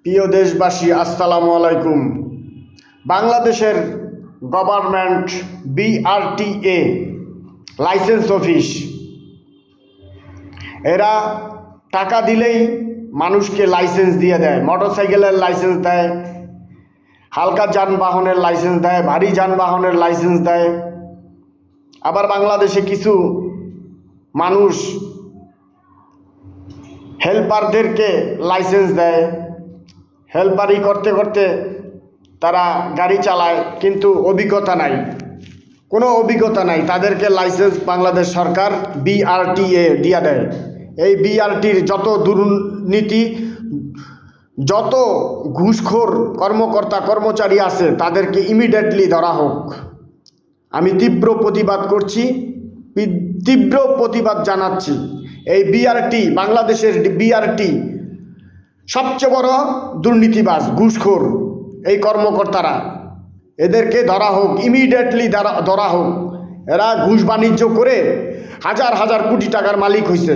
প্রিয় দেশবাসী, আসসালামু আলাইকুম। বাংলাদেশের গভর্নমেন্ট বিআরটিএ লাইসেন্স অফিস, এরা টাকা দিলেই মানুষকে লাইসেন্স দিয়ে দেয়। মোটরসাইকেলের লাইসেন্স দেয়, হালকা যানবাহনের লাইসেন্স দেয়, ভারী যানবাহনের লাইসেন্স দেয়। আবার বাংলাদেশে কিছু মানুষ হেল্পারদেরকে লাইসেন্স দেয়। হেল্পারি করতে করতে তারা গাড়ি চালায়, কিন্তু অভিজ্ঞতা নাই, কোনো অভিজ্ঞতা নাই, তাদেরকে লাইসেন্স বাংলাদেশ সরকার বিআরটিএ দিয়ে দেয়। এই বিআরটির যত দুর্নীতি, যত ঘুষখোর কর্মকর্তা কর্মচারী আছে, তাদেরকে ইমিডিয়েটলি ধরা হোক। আমি তীব্র প্রতিবাদ করছি, তীব্র প্রতিবাদ জানাচ্ছি। এই বিআরটি, বাংলাদেশের বিআরটি সবচেয়ে বড় দুর্নীতিবাজ, ঘুষখোর এই কর্মকর্তারা, এদেরকে ধরা হোক, ইমিডিয়েটলি ধরা হোক। এরা ঘুষ বাণিজ্য করে হাজার হাজার কোটি টাকার মালিক হয়েছে,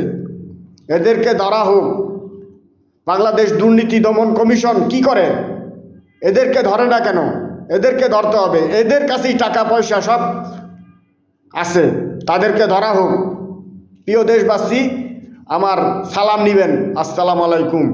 এদেরকে ধরা হোক। বাংলাদেশ দুর্নীতি দমন কমিশন কি করে? এদেরকে ধরে না কেন? এদেরকে ধরতে হবে, এদের কাছেই টাকা পয়সা সব আছে, তাদেরকে ধরা হোক। প্রিয় দেশবাসী, আমার সালাম নিবেন। আসসালামু আলাইকুম।